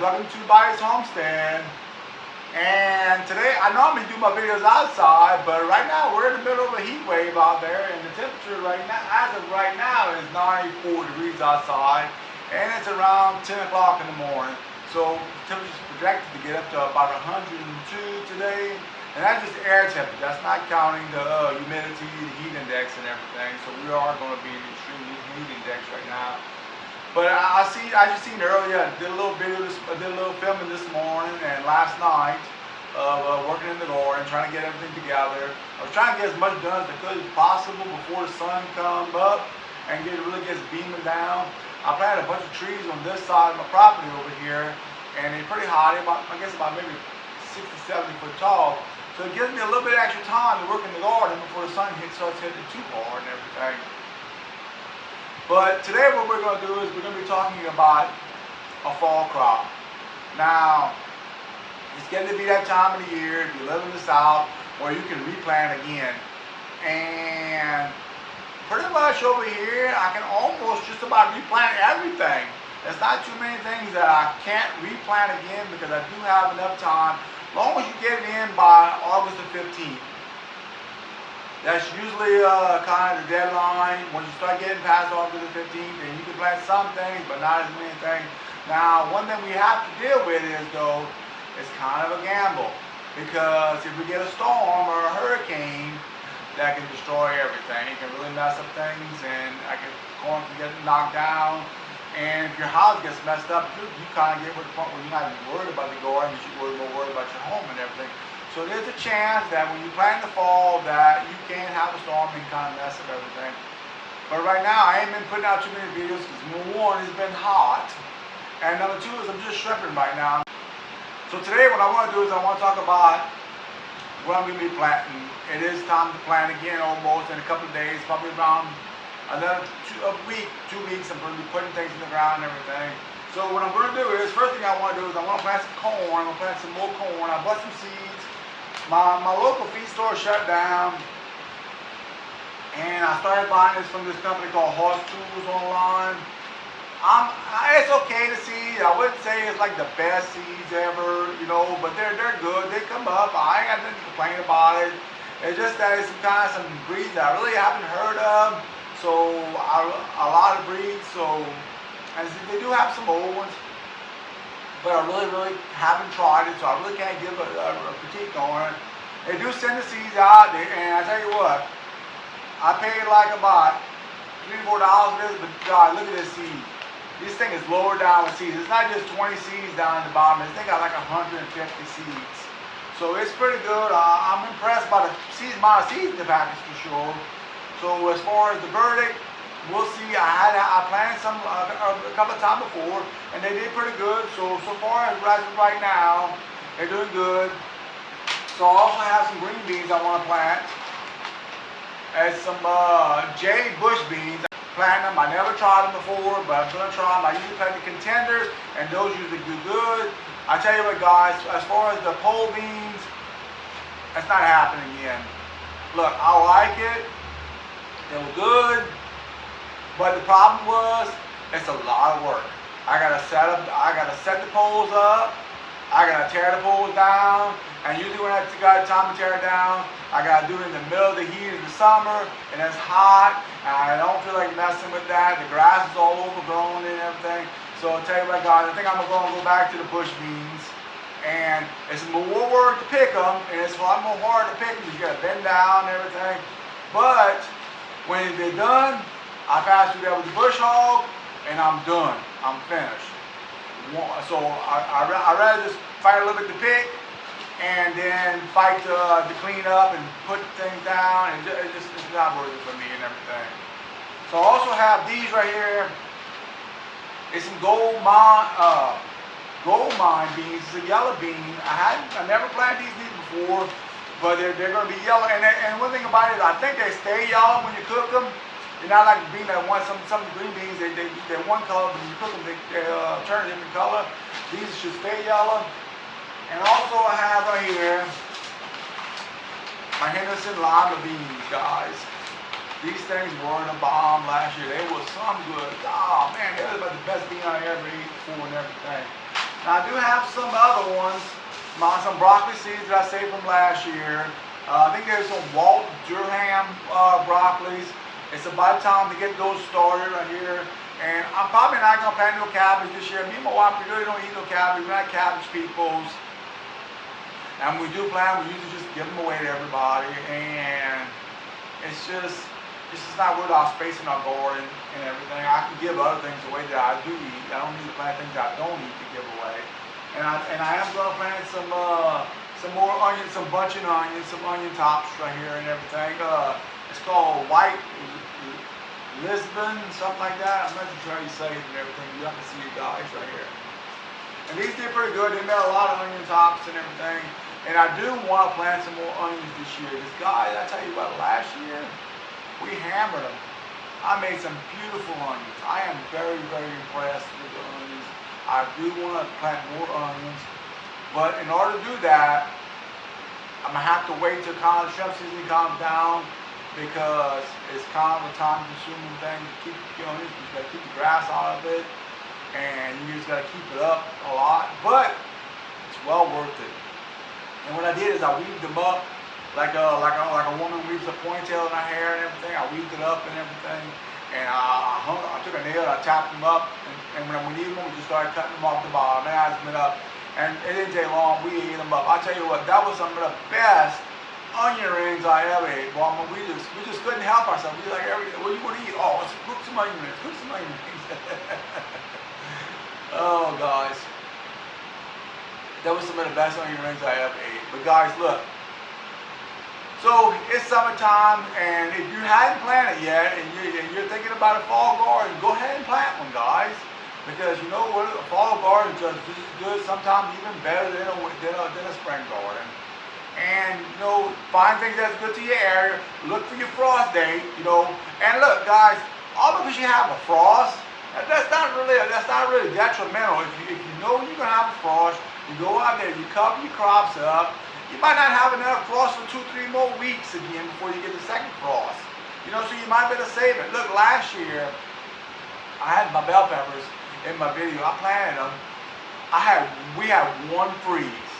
welcome to Bias Homestead. And today, I normally do my videos outside, but right now we're in the middle of a heat wave out there, and the temperature right now, as of right now, is 94 degrees outside, and it's around 10 o'clock in the morning. So the temperature is projected to get up to about 102 today, and that's just air temperature. That's not counting the humidity, the heat index, and everything. So we are going to be in the extreme heat index right now. But I just seen earlier, I did a little video, I did a little filming this morning and last night of working in the garden, trying to get everything together. I was trying to get as much done as I could as possible before the sun comes up and really gets beaming down. I planted a bunch of trees on this side of my property over here, and they're pretty high, I guess about maybe 60, 70 foot tall. So it gives me a little bit extra time to work in the garden before the sun starts hitting too hard and everything. But today what we're going to do is we're going to be talking about a fall crop. Now, it's getting to be that time of the year, if you live in the South, where you can replant again. And pretty much over here, I can almost just about replant everything. There's not too many things that I can't replant again because I do have enough time, as long as you get it in by August the 15th. That's usually kind of the deadline. When you start getting past August the 15th, then you can plant some things, but not as many things. Now, one thing we have to deal with is, though, it's kind of a gamble. Because if we get a storm or a hurricane, that can destroy everything. It can really mess up things, and corn can get knocked down. And if your house gets messed up, you kind of get to the point where you're not even worried about the garden, you're more worried about your home and everything. So there's a chance that when you plant in the fall that you can have a storm and kind of mess up everything. But right now I ain't been putting out too many videos because number one, it's been hot, and number two is I'm just shrimping right now. So today what I want to do is I want to talk about what I'm going to be planting. It is time to plant again almost in a couple of days, probably around another 2 weeks. I'm going to be putting things in the ground and everything. So what I'm going to do is, first thing I want to do is I want to plant some corn. I'm going to plant some more corn. I bought some seeds. My local feed store shut down, and I started buying this from this company called Horse Tools online. It's okay to seed. I wouldn't say it's like the best seeds ever, but they're good. They come up. I ain't got nothing to complain about it. It's just that it's some breeds that I really haven't heard of. So a lot of breeds. And they do have some old ones, but I really haven't tried it, so I really can't give a critique on it. They do send the seeds out, and I tell you what, I paid like about $3 or $4 for this, but God, look at this seed. This thing is lowered down with seeds. It's not just 20 seeds down at the bottom. This thing got like 150 seeds. So it's pretty good. I'm impressed by the amount of seeds in the package for sure. So as far as the verdict, we'll see. I planted some a couple of times before, and they did pretty good. So far as right now, they're doing good. So I also have some green beans I want to plant, and some J bush beans. I'm planting them. I never tried them before, but I'm going to try them. I usually plant the contenders, and those usually do good. I tell you what, guys, as far as the pole beans, that's not happening again. Look, I like it. They were good. But the problem was, it's a lot of work. I gotta set the poles up, I gotta tear the poles down, and usually when I got time to tear it down, I gotta do it in the middle of the heat of the summer, and it's hot, and I don't feel like messing with that. The grass is all overgrown and everything. So I'll tell you what, guys, I think I'm gonna go back to the bush beans. And it's more work to pick them, and it's a lot more hard to pick them because you gotta bend down and everything. But when they're done, I pass through there with the bush hog, and I'm done. I'm finished. So I'd rather just fight a little bit to pick, and then fight to clean up and put things down, and it's not worth it for me and everything. So I also have these right here. It's some gold mine beans. It's a yellow bean. I never planted these before, but they're going to be yellow. And one thing about it is I think they stay yellow when you cook them. They're not like the bean that one. Some green beans they're one color, but when you cook them they turn a different color. These should stay yellow. And also I have right here my Henderson lima beans, guys. These things were the bomb last year. They were some good. Oh man, they were about the best bean I ever ate before and everything. Now I do have some other ones, some broccoli seeds that I saved from last year. I think there's some Walt Durham broccolis. It's about time to get those started right here. And I'm probably not going to plant no cabbage this year. Me and my wife, we really don't eat no cabbage. We're not cabbage peoples. And we do plan, we usually just give them away to everybody. And it's just not worth our space in our garden and everything. I can give other things away that I do eat. I don't need to plant things I don't eat to give away. And I am going to plant some more onions, some bunching onions, some onion tops right here and everything. It's called White Lisbon, something like that. I'm not sure how you say it and everything. You have to see it, guys, right here. And these did pretty good. They made a lot of onion tops and everything. And I do want to plant some more onions this year. This guy, I tell you what, last year, we hammered them. I made some beautiful onions. I am very, very impressed with the onions. I do want to plant more onions. But in order to do that, I'm going to have to wait till kind of the shrimp season calms down, because it's kind of a time-consuming thing to keep the onions. You got to keep the grass out of it, and you just got to keep it up a lot. But it's well worth it. And what I did is I weaved them up like a woman weaves a ponytail in her hair and everything. I weaved it up and everything, and I took a nail, I tapped them up, and when we needed them, we just started cutting them off the bottom, and I them up, and it didn't take long. We ate them up. I tell you what, that was some of the best onion rings I ever ate. Well, I mean, we just couldn't help ourselves. We were like, what do you want to eat? Oh, let's cook some onion rings. Cook some onion rings. Oh, guys. That was some of the best onion rings I ever ate. But guys, look. So it's summertime, and if you hadn't planted yet, and you're thinking about a fall garden, go ahead and plant one, guys. Because you know what, a fall garden is just as good, sometimes even better than a spring garden. And you know, find things that's good to your area. Look for your frost date, you know. And look, guys, all because you have a frost, that's not really detrimental. If you know you're gonna have a frost, you go out there, you cover your crops up. You might not have enough frost for 2-3 more weeks again before you get the second frost. You know, so you might better save it. Look, last year I had my bell peppers in my video. I planted them. We had one freeze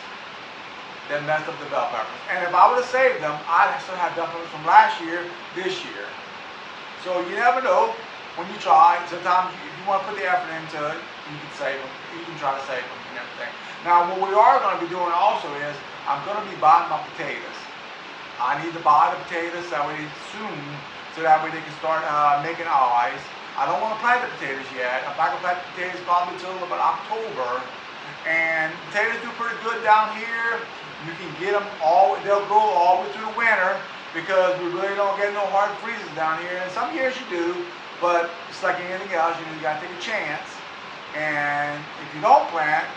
that messed up the bell peppers. And if I would have saved them, I'd still have bell peppers from last year, this year. So you never know when you try. Sometimes if you want to put the effort into it, you can save them. You can try to save them and everything. Now, what we are going to be doing also is I'm going to be buying my potatoes. I need to buy the potatoes that way soon, so that way they can start making eyes. I don't want to plant the potatoes yet. I'm not going to plant the potatoes probably until about October. And potatoes do pretty good down here. You can get them they'll grow all the way through the winter, because we really don't get no hard freezes down here. And some years you do, but it's like anything else, you know, you got to take a chance. And if you don't plant,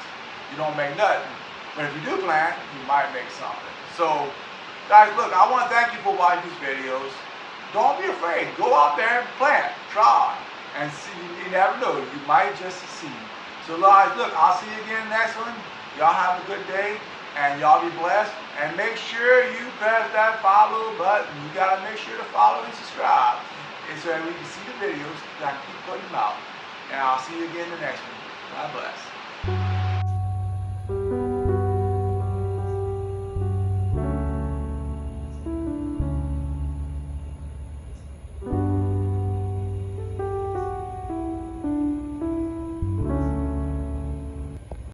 you don't make nothing. But if you do plant, you might make something. So, guys, look, I want to thank you for watching these videos. Don't be afraid. Go out there and plant. Try. And see. You never know. You might just succeed. So, guys, look, I'll see you again next one. Y'all have a good day. And y'all be blessed. And make sure you press that follow button. You got to make sure to follow and subscribe. And so that we can see the videos. So I can keep putting them out. And I'll see you again in the next one. God bless.